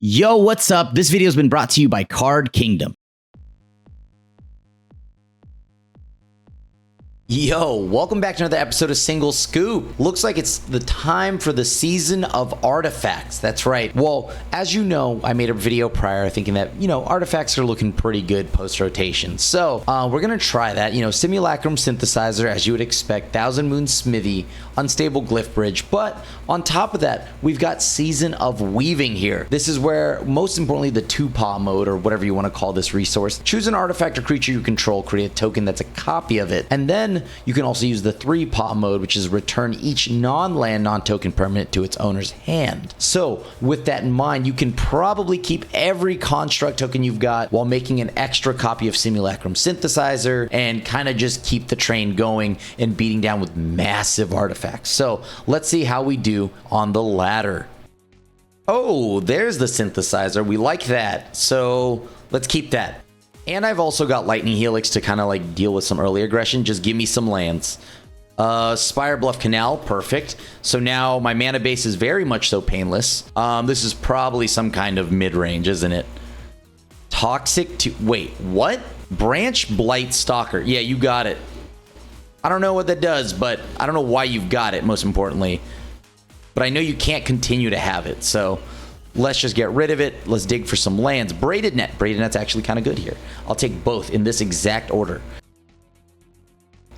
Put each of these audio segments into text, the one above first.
Yo, what's up? This video has been brought to you by Card Kingdom. Yo, welcome back to another episode of Single Scoop. Looks like it's the time for the season of artifacts. That's right. Well, as you know, I made a video prior thinking that, artifacts are looking pretty good post-rotation. So, we're going to try that. Simulacrum Synthesizer, as you would expect, Thousand Moon Smithy, Unstable Glyph Bridge. But on top of that, we've got Season of Weaving here. This is where, most importantly, the two-paw mode, or whatever you want to call this resource. Choose an artifact or creature you control, create a token that's a copy of it, and then you can also use the three-paw mode, which is return each non-land, non-token permanent to its owner's hand. So, with that in mind, you can probably keep every construct token you've got while making an extra copy of Simulacrum Synthesizer and kind of just keep the train going and beating down with massive artifacts. So, let's see how we do on the ladder. Oh, there's the synthesizer. We like that. So, let's keep that. And I've also got Lightning Helix to kind of like deal with some early aggression. Just give me some lands. Spire Bluff Canal, perfect. So now my mana base is very much so painless. This is probably some kind of mid-range, isn't it? Toxic to... Wait, what? Branch Blight Stalker. Yeah, you got it. I don't know what that does, but I don't know why you've got it, most importantly. But I know you can't continue to have it, so... Let's just get rid of it. Let's dig for some lands. Braided Net. Braided Net's actually kind of good here. I'll take both in this exact order.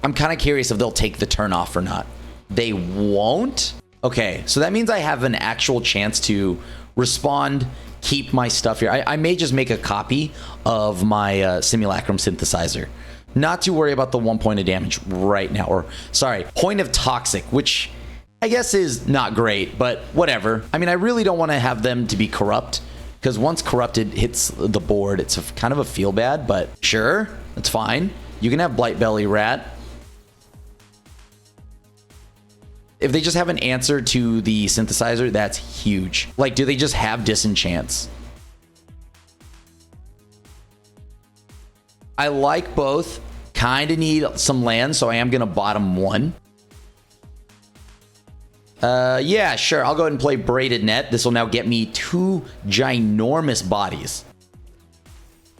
I'm kind of curious if they'll take the turn off or not. They won't? Okay, so that means I have an actual chance to respond, keep my stuff here. I may just make a copy of my Simulacrum Synthesizer. Not to worry about the 1 point of damage right now. Or, sorry, point of Toxic, which... I guess is not great, but whatever. I mean, I really don't want to have them to be corrupt, because once corrupted hits the board, it's kind of a feel bad, but sure, that's fine. You can have Blight Belly Rat. If they just have an answer to the synthesizer, that's huge. Like, do they just have Disenchants? I like both. Kind of need some land, so I am going to bottom one. Yeah, sure. I'll go ahead and play Braided Net. This will now get me 2 ginormous bodies.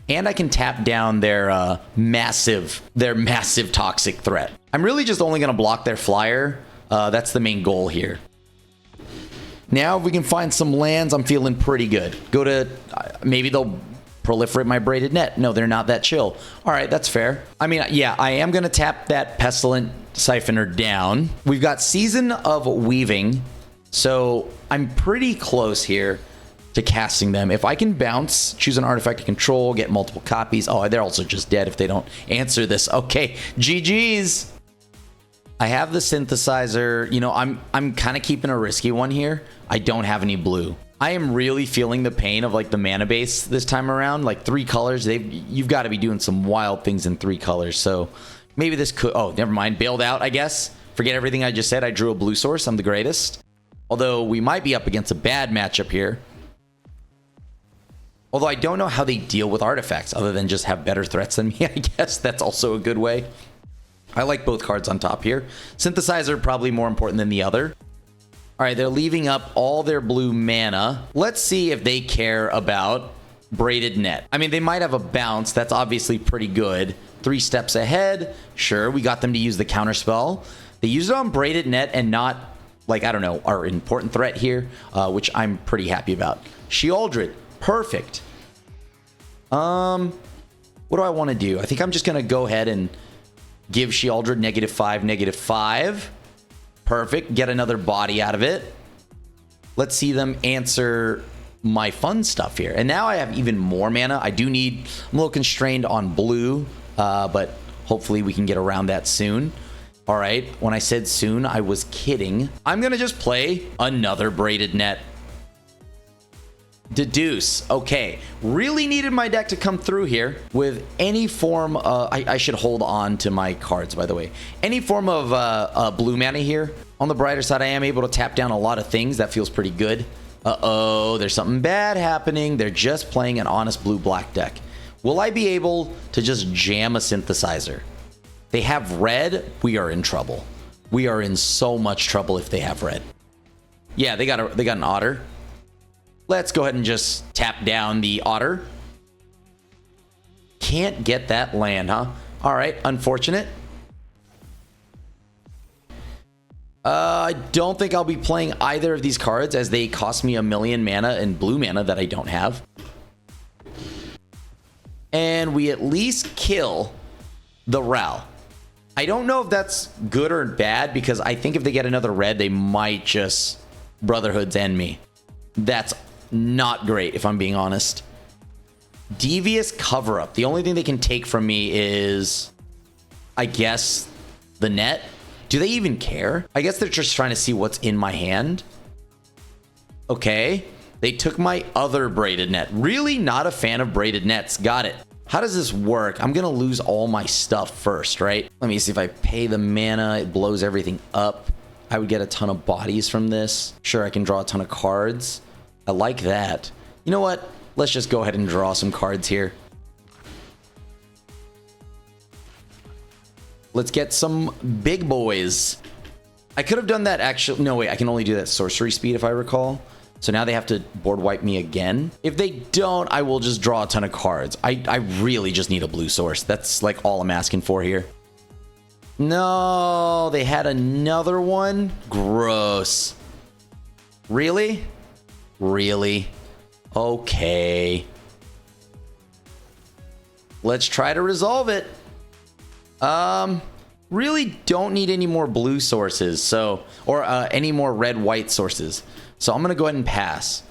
And I can tap down their massive toxic threat. I'm really just only going to block their flyer. That's the main goal here. Now, if we can find some lands, I'm feeling pretty good. Go to... maybe they'll proliferate my Braided Net. No, they're not that chill. All right, that's fair. I mean, yeah, I am going to tap that Pestilent Siphoner down. We've got Season of Weaving, so I'm pretty close here to casting them. If I can bounce, choose an artifact to control, get multiple copies. Oh, they're also just dead if they don't answer this. Okay, GG's. I have the synthesizer. I'm kind of keeping a risky one here. I don't have any blue. I am really feeling the pain of like the mana base this time around. Like 3 colors, you've got to be doing some wild things in 3 colors. So maybe this could... Oh, never mind. Bailed out, I guess. Forget everything I just said. I drew a blue source. I'm the greatest. Although we might be up against a bad matchup here. Although I don't know how they deal with artifacts other than just have better threats than me. I guess that's also a good way. I like both cards on top here. Synthesizer probably more important than the other. All right, they're leaving up all their blue mana. Let's see if they care about Braided Net. I mean, they might have a bounce. That's obviously pretty good. 3 steps ahead. Sure, we got them to use the counterspell. They used it on Braided Net and not, like, I don't know, our important threat here, which I'm pretty happy about. Sheoldred, perfect. What do I want to do? I think I'm just going to go ahead and give Sheoldred -5, -5. Perfect. Get another body out of it. Let's see them answer my fun stuff here. And now I have even more mana. I'm a little constrained on blue, but hopefully we can get around that soon. All right. When I said soon, I was kidding. I'm going to just play another Braided Net. Deduce. Okay. Really needed my deck to come through here with any form. I should hold on to my cards, by the way. Any form of blue mana here. On the brighter side, I am able to tap down a lot of things. That feels pretty good. Uh-oh, there's something bad happening. They're just playing an honest blue-black deck. Will I be able to just jam a synthesizer? They have red. We are in trouble. We are in so much trouble if they have red. Yeah, they got an Otter. Let's go ahead and just tap down the Otter. Can't get that land, huh? All right, unfortunate. I don't think I'll be playing either of these cards as they cost me 1,000,000 mana and blue mana that I don't have. And we at least kill the Ral. I don't know if that's good or bad because I think if they get another red, they might just Brotherhoods end me. That's not great if I'm being honest. Devious cover up. The only thing they can take from me is, I guess, the net. Do they even care? I guess they're just trying to see what's in my hand. Okay. They took my other braided net. Really not a fan of braided nets. Got it. How does this work? I'm going to lose all my stuff first, right? Let me see if I pay the mana. It blows everything up. I would get a ton of bodies from this. Sure, I can draw a ton of cards. I like that. You know what? Let's just go ahead and draw some cards here. Let's get some big boys. I could have done that actually. No, wait, I can only do that sorcery speed if I recall. So now they have to board wipe me again. If they don't, I will just draw a ton of cards. I really just need a blue source. That's like all I'm asking for here. No, they had another one. Gross. Really? Really? Okay. Let's try to resolve it. Really don't need any more blue sources, so, or any more red-white sources. So I'm going to go ahead and pass.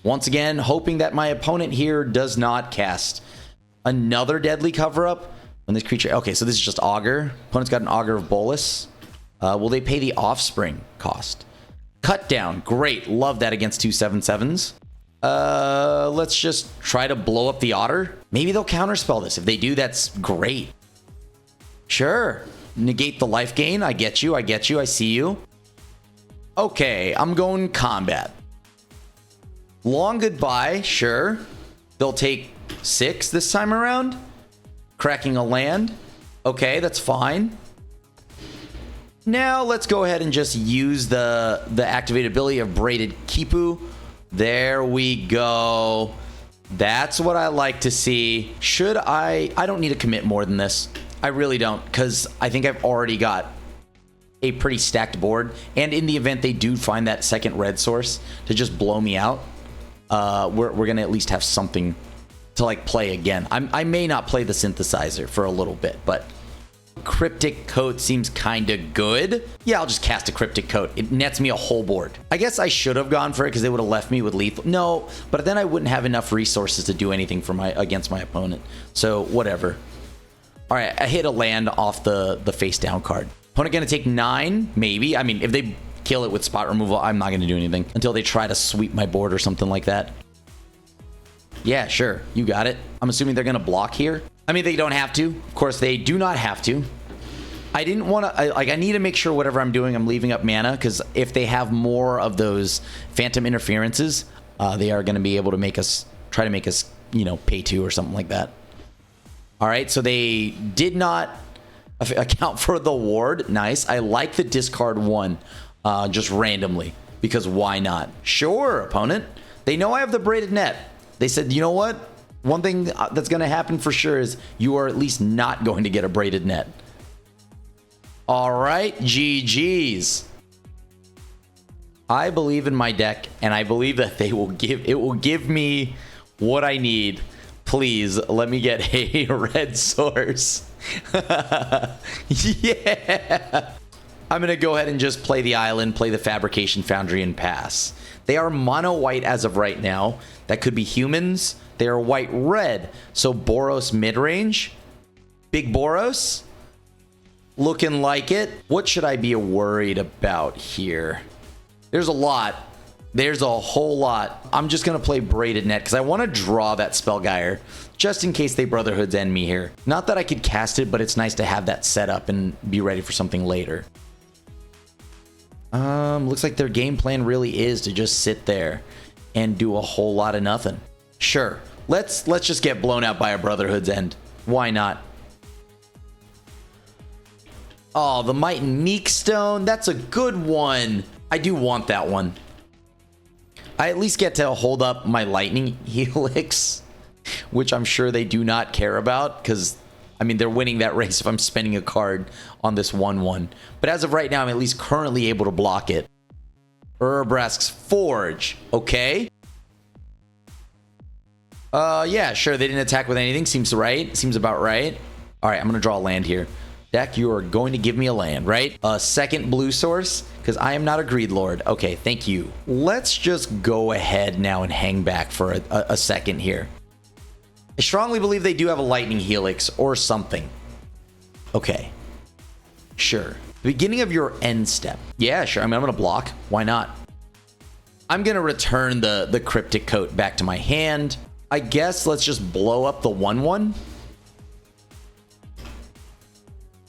Once again, hoping that my opponent here does not cast another deadly cover-up when this creature... Okay, so this is just Augur. Opponent's got an Augur of Bolos. Will they pay the Offspring cost? Cut down. Great. Love that against 2/7/7s. Let's just try to blow up the Otter. Maybe they'll counterspell this. If they do, that's great. Sure. Negate the life gain. I get you. I get you. I see you. Okay, I'm going combat. Long goodbye. Sure. They'll take 6 this time around. Cracking a land. Okay, that's fine. Now let's go ahead and just use the activated ability of Braided Kipu. There we go. That's what I like to see. Should I don't need to commit more than this. I really don't, because I think I've already got a pretty stacked board. And in the event they do find that second red source to just blow me out, we're going to at least have something to like play again. I may not play the synthesizer for a little bit, but Cryptic Coat seems kind of good. Yeah, I'll just cast a Cryptic Coat. It nets me a whole board. I guess I should have gone for it because they would have left me with lethal. No, but then I wouldn't have enough resources to do anything for against my opponent. So whatever. All right, I hit a land off the face down card. Opponent gonna take 9, maybe. I mean, if they kill it with spot removal, I'm not gonna do anything until they try to sweep my board or something like that. Yeah, sure, you got it. I'm assuming they're gonna block here. I mean, they don't have to. Of course, they do not have to. I didn't want to, I need to make sure whatever I'm doing, I'm leaving up mana, because if they have more of those phantom interferences, they are going to be able to try to make us, you know, pay 2 or something like that. All right, so they did not account for the ward. Nice. I like the discard 1 just randomly, because why not? Sure, opponent. They know I have the braided net. They said, you know what? One thing that's going to happen for sure is you are at least not going to get a braided net. All right, GG's. I believe in my deck, and I believe that it will give me what I need. Please let me get a red source. Yeah. I'm going to go ahead and just play the island, play the Fabrication Foundry, and pass. They are mono white as of right now. That could be humans. They are white red. So Boros mid-range. Big Boros. Looking like it. What should I be worried about here? There's a lot. There's a whole lot. I'm just going to play Braided Net because I want to draw that Spellgeyer just in case they Brotherhoods end me here. Not that I could cast it, but it's nice to have that set up and be ready for something later. Looks like their game plan really is to just sit there and do a whole lot of nothing. Sure. Let's just get blown out by a Brotherhood's end. Why not? Oh, the Might and Meek Stone. That's a good one. I do want that one. I at least get to hold up my lightning helix, which I'm sure they do not care about because, I mean, they're winning that race if I'm spending a card on this 1/1. But as of right now, I'm at least currently able to block it. Urbrask's Forge. Okay. Yeah, sure. They didn't attack with anything. Seems right. Seems about right. All right, I'm going to draw a land here. Deck, you are going to give me a land, right? A second blue source, because I am not a greed lord. Okay, thank you. Let's just go ahead now and hang back for a second here. I strongly believe they do have a lightning helix or something. Okay. Sure. The beginning of your end step. Yeah, sure. I mean, I'm going to block. Why not? I'm going to return the cryptic coat back to my hand. I guess let's just blow up the 1/1.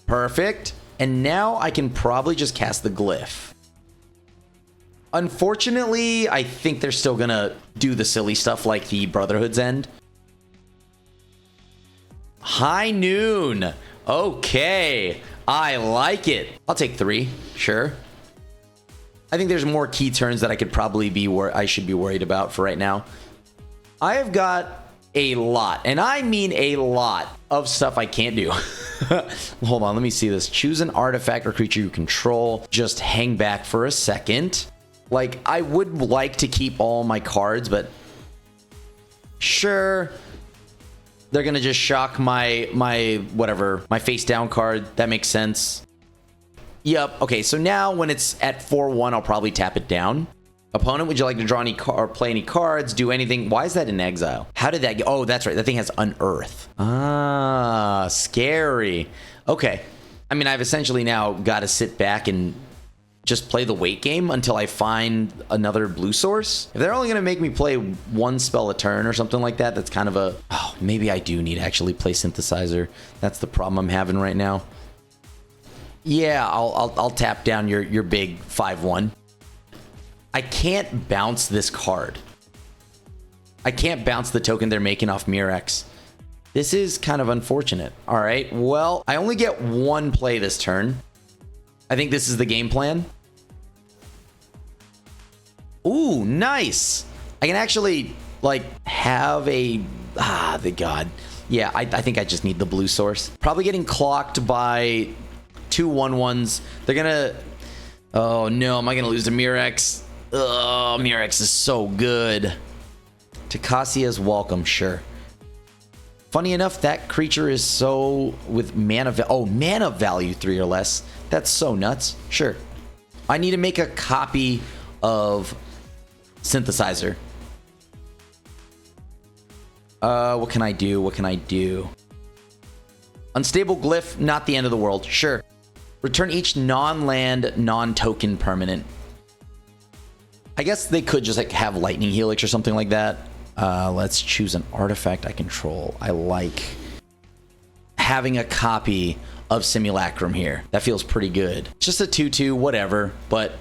Perfect. And now I can probably just cast the glyph. Unfortunately, I think they're still going to do the silly stuff like the Brotherhood's End. High Noon. Okay. I like it. I'll take 3. Sure. I think there's more key turns that I could probably be I should be worried about for right now. I have got a lot, and I mean a lot of stuff I can't do. Hold on, let me see this. Choose an artifact or creature you control. Just hang back for a second. Like, I would like to keep all my cards, but sure. They're gonna just shock my whatever, my face down card. That makes sense. Yep. Okay, so now when it's at 4/1, I'll probably tap it down. Opponent, would you like to draw any or play any cards? Do anything? Why is that in exile? How did that go? Oh, that's right. That thing has Unearth. Ah, scary. Okay. I mean, I've essentially now got to sit back and just play the wait game until I find another blue source. If they're only going to make me play 1 spell a turn or something like that, that's kind of a... Oh, maybe I do need to actually play Synthesizer. That's the problem I'm having right now. Yeah, I'll tap down your big 5/1. I can't bounce this card. I can't bounce the token they're making off Murex. This is kind of unfortunate. All right, well, I only get 1 play this turn. I think this is the game plan. Ooh, nice. I can actually, like, have a... Ah, the god. Yeah, I think I just need the blue source. Probably getting clocked by 2 1/1s. They're gonna... Oh, no, am I gonna lose to Murex? Oh, Murex is so good. Takacia's welcome, sure. Funny enough, that creature is so with mana... Oh, mana value 3 or less. That's so nuts. Sure. I need to make a copy of Synthesizer. What can I do? What can I do? Unstable Glyph, not the end of the world. Sure. Return each non-land, non-token permanent. I guess they could just like have Lightning Helix or something like that. Let's choose an artifact I control. I like having a copy of Simulacrum here. That feels pretty good. Just a 2/2, whatever. But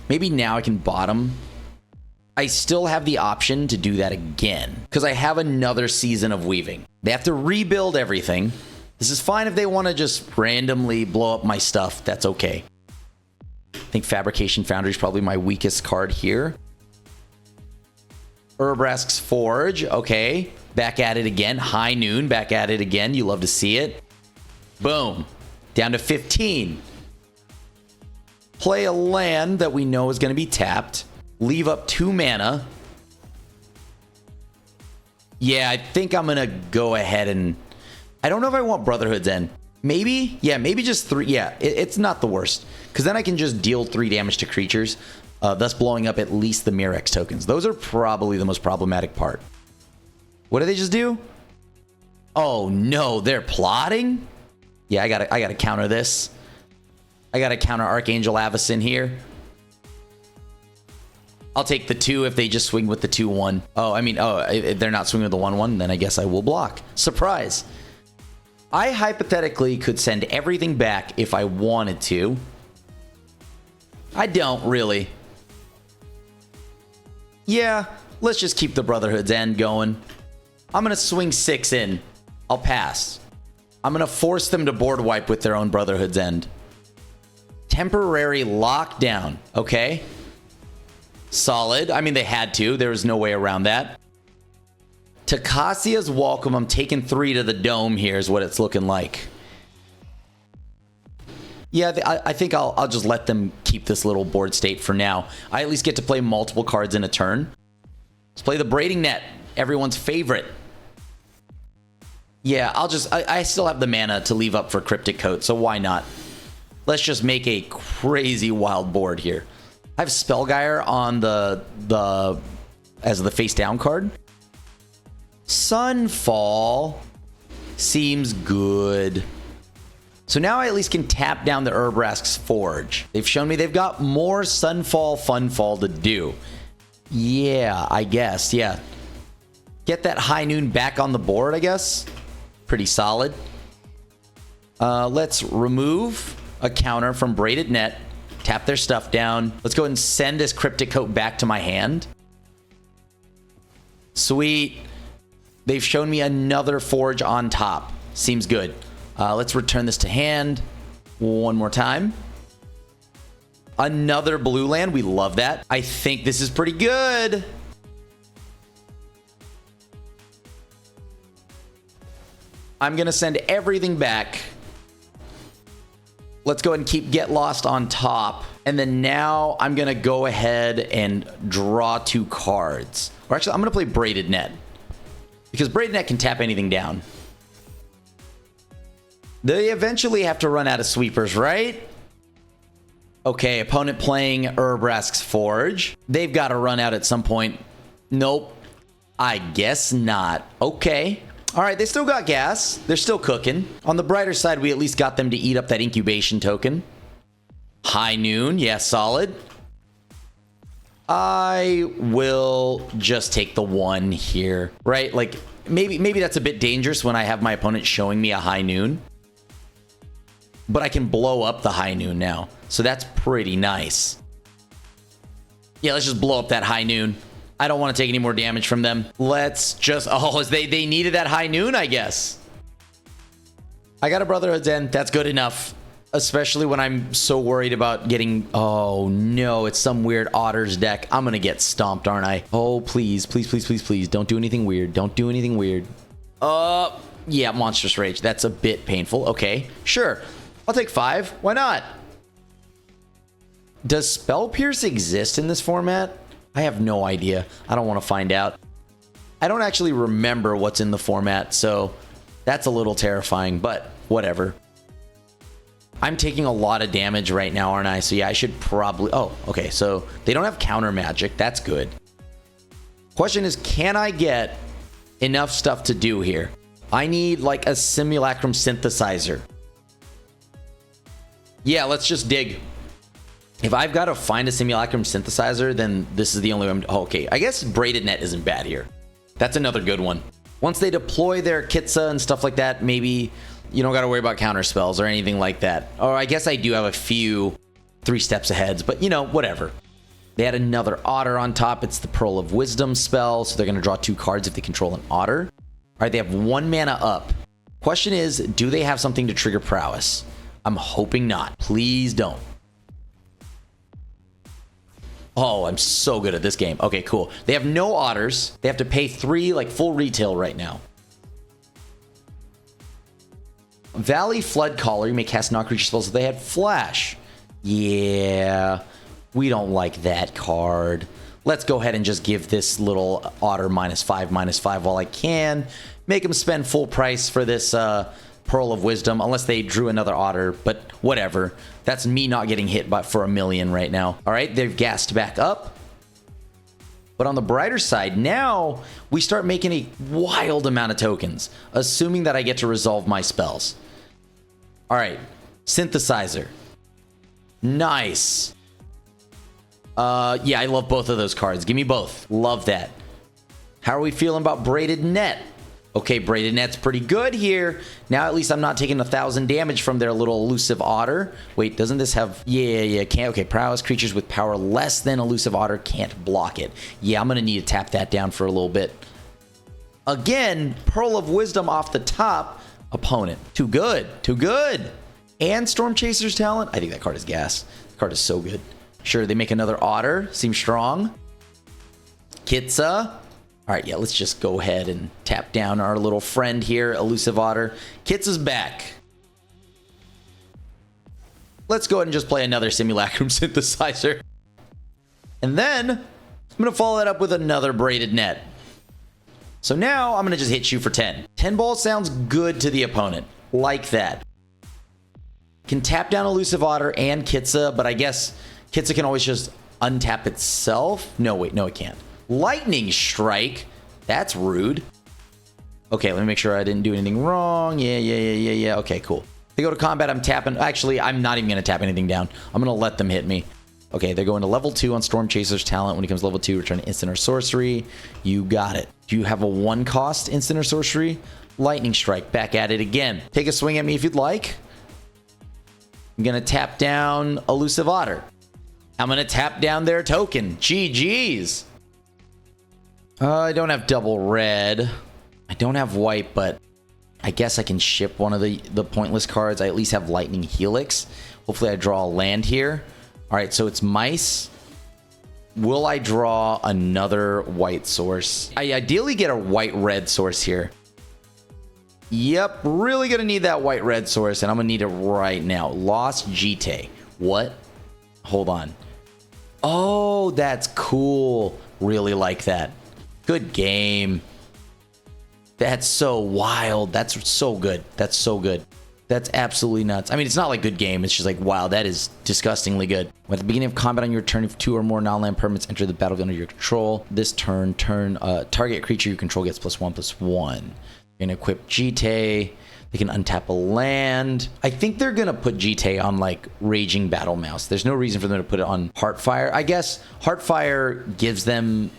maybe now I can bottom. I still have the option to do that again because I have another season of Weaving. They have to rebuild everything. This is fine if they want to just randomly blow up my stuff. That's okay. I think Fabrication Foundry is probably my weakest card here. Urbrask's Forge. Okay. Back at it again. High Noon. Back at it again. You love to see it. Boom. Down to 15. Play a land that we know is going to be tapped. Leave up 2 mana. Yeah, I think I'm going to go ahead and... I don't know if I want Brotherhood's End. Maybe? Yeah, maybe just 3. Yeah, it's not the worst. Because then I can just deal 3 damage to creatures, thus blowing up at least the Murex tokens. Those are probably the most problematic part. What did they just do? Oh, no, they're plotting? Yeah, I gotta counter this. I gotta counter Archangel Avacyn here. I'll take the 2 if they just swing with the 2/1. Oh, I mean, if they're not swinging with the 1/1, then I guess I will block. Surprise. I hypothetically could send everything back if I wanted to. I don't really. Yeah, let's just keep the Brotherhood's End going. I'm going to swing 6 in. I'll pass. I'm going to force them to board wipe with their own Brotherhood's End. Temporary lockdown. Okay. Solid. I mean, they had to. There was no way around that. Takasia's welcome. I'm taking 3 to the dome here is what it's looking like. Yeah, I think I'll just let them keep this little board state for now. I at least get to play multiple cards in a turn. Let's play the braiding net. Everyone's favorite. Yeah, I still have the mana to leave up for Cryptic Coat, so why not? Let's just make a crazy wild board here. I have Spellgyre on as the face down card. Sunfall seems good. So now I at least can tap down the Urbrask's Forge. They've shown me they've got more Sunfall Funfall to do. Yeah, I guess. Yeah. Get that High Noon back on the board, I guess. Pretty solid. Let's remove a counter from Braided Net. Tap their stuff down. Let's go ahead and send this Cryptic Coat back to my hand. Sweet. They've shown me another Forge on top. Seems good. Let's return this to hand one more time. Another blue land. We love that. I think this is pretty good. I'm going to send everything back. Let's go ahead and keep Get Lost on top. And then now I'm going to go ahead and draw 2 cards. Or actually, I'm going to play Braided Net. Because Braided Net can tap anything down. They eventually have to run out of sweepers, right? Okay, opponent playing Urbrask's Forge. They've got to run out at some point. Nope. I guess not. Okay. All right, they still got gas. They're still cooking. On the brighter side, we at least got them to eat up that incubation token. High Noon. Yeah, solid. I will just take the 1 here, right? Like, maybe that's a bit dangerous when I have my opponent showing me a High Noon. But I can blow up the High Noon now. So that's pretty nice. Yeah, let's just blow up that High Noon. I don't want to take any more damage from them. Let's just... Oh, they needed that High Noon, I guess. I got a Brotherhood's End. That's good enough. Especially when I'm so worried about getting... Oh, no. It's some weird Otter's deck. I'm going to get stomped, aren't I? Oh, please. Please, please, please, please. Don't do anything weird. Don't do anything weird. Yeah, Monstrous Rage. That's a bit painful. Okay, sure. I'll take 5. Why not? Does Spell Pierce exist in this format? I have no idea. I don't want to find out. I don't actually remember what's in the format, so that's a little terrifying, but whatever. I'm taking a lot of damage right now, aren't I? So yeah, I should probably... Oh, okay, so they don't have counter magic. That's good. Question is, can I get enough stuff to do here? I need like a Simulacrum Synthesizer. Yeah, let's just dig. If I've got to find a Simulacrum Synthesizer, then this is the only way. Oh, okay, I guess Braided Net isn't bad here. That's another good one. Once they deploy their Kitsa and stuff like that, maybe you don't got to worry about counter spells or anything like that. Or I guess I do have a few 3 steps ahead, but you know, whatever. They had another Otter on top. It's the Pearl of Wisdom spell, so they're going to draw 2 cards if they control an Otter. All right, they have 1 mana up. Question is, do they have something to trigger Prowess? I'm hoping not. Please don't. Oh, I'm so good at this game. Okay, cool. They have no Otters. They have to pay 3, like, full retail right now. Valley Flood Caller. You may cast non-creature spells if they had Flash. Yeah, we don't like that card. Let's go ahead and just give this little Otter -5/-5 while I can. Make them spend full price for this Pearl of Wisdom, unless they drew another Otter, but whatever. That's me not getting hit by for 1 million right now. All right, they've gassed back up. But on the brighter side, now we start making a wild amount of tokens, assuming that I get to resolve my spells. All right, Synthesizer. Nice. Yeah, I love both of those cards. Give me both. Love that. How are we feeling about Braided Net? Okay, Braided Net's pretty good here. Now at least I'm not taking 1,000 damage from their little elusive Otter. Wait, doesn't this have... Yeah, can't. Okay, prowess creatures with power less than elusive Otter can't block it. Yeah, I'm going to need to tap that down for a little bit. Again, Pearl of Wisdom off the top. Opponent. Too good. Too good. And Storm Chaser's Talent. I think that card is gas. The card is so good. Sure, they make another Otter. Seems strong. Kitza. All right, yeah, let's just go ahead and tap down our little friend here, Elusive Otter. Kitza's back. Let's go ahead and just play another Simulacrum Synthesizer. And then I'm going to follow that up with another Braided Net. So now I'm going to just hit you for 10. 10 balls sounds good to the opponent. Like that. Can tap down Elusive Otter and Kitza, but I guess Kitza can always just untap itself. No, wait, no, it can't. Lightning Strike. That's rude. Okay, let me make sure I didn't do anything wrong. Yeah. Okay, cool. They go to combat, I'm tapping. Actually, I'm not even going to tap anything down. I'm going to let them hit me. Okay, they're going to level 2 on Storm Chaser's talent. When he comes level 2, return instant or sorcery. You got it. Do you have a 1-cost instant or sorcery? Lightning Strike. Back at it again. Take a swing at me if you'd like. I'm going to tap down Elusive Otter. I'm going to tap down their token. GG's. I don't have double red. I don't have white, but I guess I can ship one of the pointless cards. I at least have Lightning Helix. Hopefully I draw a land here. All right, so it's mice. Will I draw another white source? I ideally get a white-red source here. Yep, really gonna need that white-red source, and I'm gonna need it right now. Lost Jite. What? Hold on. Oh, that's cool. Really like that. Good game. That's so wild. That's so good. That's so good. That's absolutely nuts. I mean, it's not like good game. It's just like, wow, that is disgustingly good. At the beginning of combat on your turn, if 2 or more non-land permanents enter the battlefield under your control, this turn, target creature you control gets +1/+1. You're going to equip Jite. They can untap a land. I think they're going to put Jite on, like, Raging Battle Mouse. There's no reason for them to put it on Heartfire. I guess Heartfire gives them...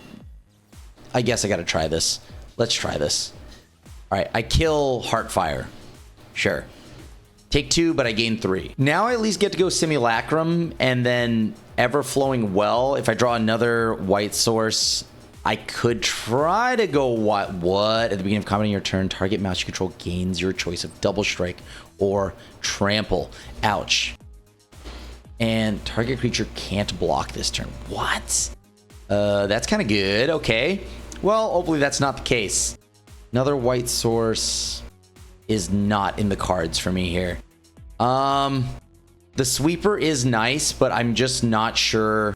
I guess I got to try this. Let's try this. All right, I kill Heartfire. Sure. Take 2, but I gain 3. Now I at least get to go Simulacrum and then Everflowing Well. If I draw another white source, I could try to go what? At the beginning of combat on your turn, target mouse you control gains your choice of Double Strike or Trample. Ouch. And target creature can't block this turn. What? That's kind of good. Okay. Well, hopefully that's not the case. Another white source is not in the cards for me here. The sweeper is nice, but I'm just not sure.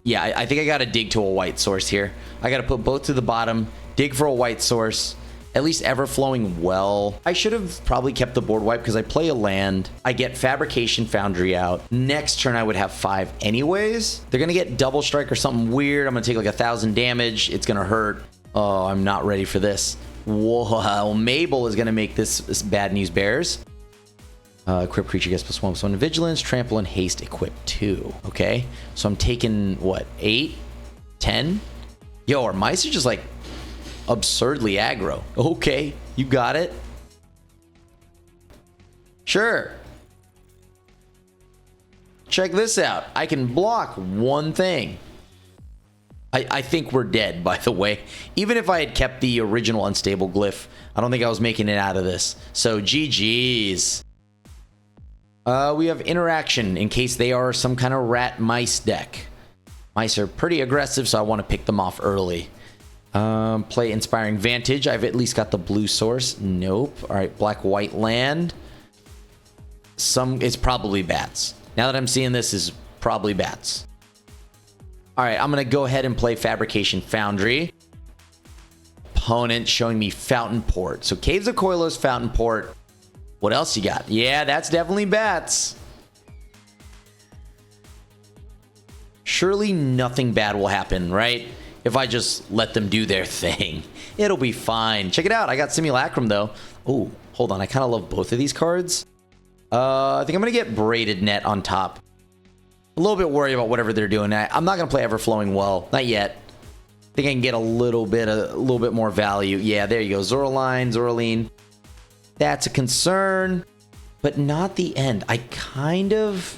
Yeah, I think I gotta dig to a white source here. I gotta put both to the bottom, dig for a white source, at least Everflowing Well. I should have probably kept the board wipe because I play a land. I get Fabrication Foundry out. Next turn I would have 5 anyways. They're gonna get Double Strike or something weird. I'm gonna take like 1,000 damage. It's gonna hurt. Oh, I'm not ready for this. Whoa, Mabel is going to make this bad news bears. Equip creature gets +1/+1 to vigilance, trample, and haste equip 2. Okay, so I'm taking, what, 8? 10? Yo, our mice are just like absurdly aggro. Okay, you got it. Sure. Check this out. I can block one thing. I think we're dead, by the way. Even if I had kept the original unstable glyph, I don't think I was making it out of this. So, GG's. We have interaction in case they are some kind of rat mice deck. Mice are pretty aggressive, so I want to pick them off early. Play Inspiring Vantage. I've at least got the blue source. Nope. All right, black-white land. It's probably bats. Now that I'm seeing this, is probably bats. All right, I'm going to go ahead and play Fabrication Foundry. Opponent showing me Fountain Port. So Caves of Koilos, Fountain Port. What else you got? Yeah, that's definitely bats. Surely nothing bad will happen, right? If I just let them do their thing. It'll be fine. Check it out. I got Simulacrum, though. Oh, hold on. I kind of love both of these cards. I think I'm going to get Braided Net on top. A little bit worried about whatever they're doing. I'm not going to play Everflowing Well. Not yet. I think I can get a little bit more value. Yeah, there you go. Zoraline. That's a concern, but not the end. I kind of...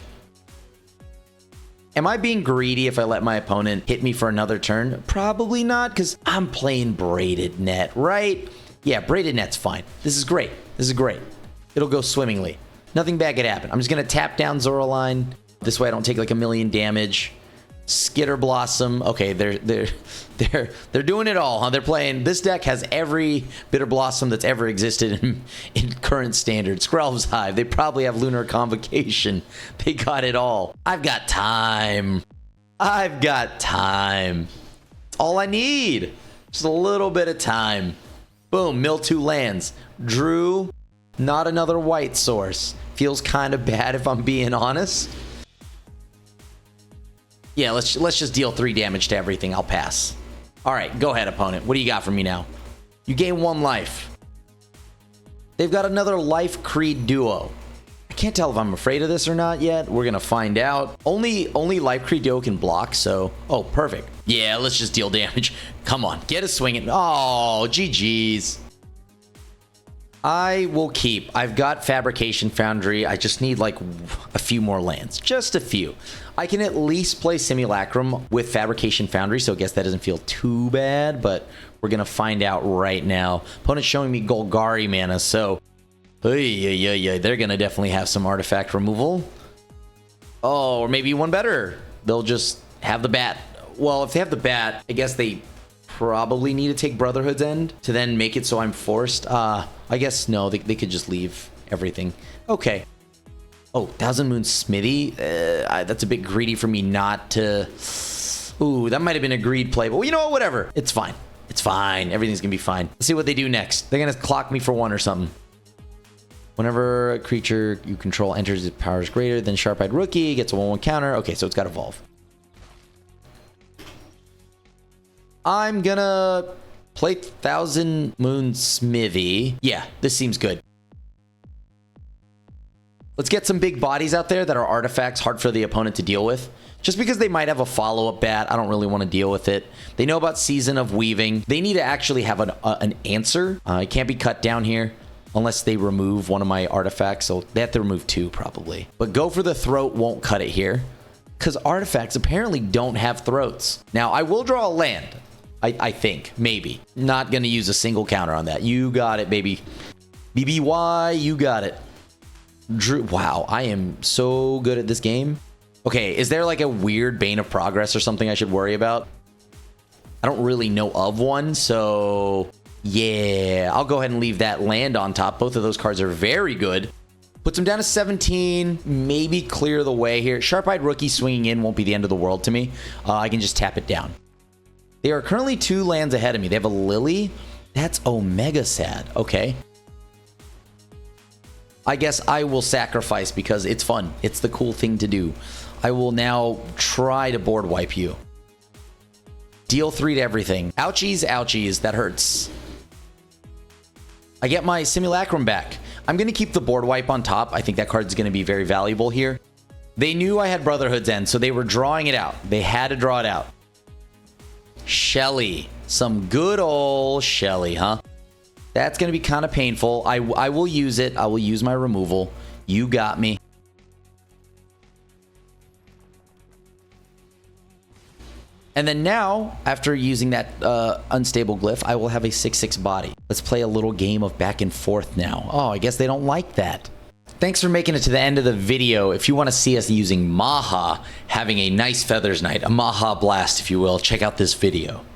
Am I being greedy if I let my opponent hit me for another turn? Probably not, because I'm playing Braided Net, right? Yeah, Braided Net's fine. This is great. This is great. It'll go swimmingly. Nothing bad could happen. I'm just going to tap down Zoraline. This way I don't take like 1,000,000 damage. Skitter Blossom. Okay, they're doing it all, huh? They're playing. This deck has every Bitter Blossom that's ever existed in current standard. Skrelv's Hive. They probably have Lunar Convocation. They got it all. I've got time. I've got time. It's all I need. Just a little bit of time. Boom, mill 2 lands. Drew, not another white source. Feels kind of bad if I'm being honest. Yeah, let's just deal 3 damage to everything. I'll pass. All right, go ahead, opponent. What do you got for me now? You gain 1 life. They've got another Life Creed duo. I can't tell if I'm afraid of this or not yet. We're gonna find out. Only Life Creed duo can block, so... Oh, perfect. Yeah, let's just deal damage. Come on, get a swing in. Oh, GG's. I will keep. I've got Fabrication Foundry. I just need like a few more lands. Just a few. I can at least play Simulacrum with Fabrication Foundry, so I guess that doesn't feel too bad, but we're going to find out right now. Opponent's showing me Golgari mana, so they're going to definitely have some artifact removal. Oh, or maybe one better. They'll just have the bat. Well, if they have the bat, I guess they probably need to take Brotherhood's End to then make it so I'm forced. I guess no, they could just leave everything. Okay. Oh, Thousand Moon Smithy. That's a bit greedy for me not to. Ooh, that might have been a greed play, but you know what? Whatever. It's fine. It's fine. Everything's gonna be fine. Let's see what they do next. They're gonna clock me for 1 or something. Whenever a creature you control enters its power is greater than Sharp-Eyed Rookie, gets a 1/1 counter. Okay, so it's got Evolve. I'm gonna play Thousand Moon Smithy. Yeah, this seems good. Let's get some big bodies out there that are artifacts hard for the opponent to deal with. Just because they might have a follow-up bat, I don't really want to deal with it. They know about Season of Weaving. They need to actually have an answer. It can't be cut down here unless they remove one of my artifacts. So they have to remove 2 probably. But Go for the Throat won't cut it here because artifacts apparently don't have throats. Now, I will draw a land. I think, maybe. Not going to use a single counter on that. You got it, baby. BBY, you got it. Drew, wow, I am so good at this game. Okay, is there like a weird Bane of Progress or something I should worry about? I don't really know of one, so yeah, I'll go ahead and leave that land on top. Both of those cards are very good. Puts them down to 17, maybe clear the way here. Sharp-Eyed Rookie swinging in won't be the end of the world to me. I can just tap it down. They are currently 2 lands ahead of me. They have a Lily. That's Omega sad. Okay. I guess I will sacrifice because it's fun. It's the cool thing to do. I will now try to board wipe you. Deal 3 to everything. Ouchies, ouchies. That hurts. I get my Simulacrum back. I'm going to keep the board wipe on top. I think that card is going to be very valuable here. They knew I had Brotherhood's End, so they were drawing it out. They had to draw it out. Shelly. Some good old Shelly, huh? That's going to be kind of painful. I will use it. I will use my removal. You got me. And then now, after using that unstable glyph, I will have a 6/6 body. Let's play a little game of back and forth now. Oh, I guess they don't like that. Thanks for making it to the end of the video. If you want to see us using Maha, having a nice Feathers Night, a Maha blast, if you will, check out this video.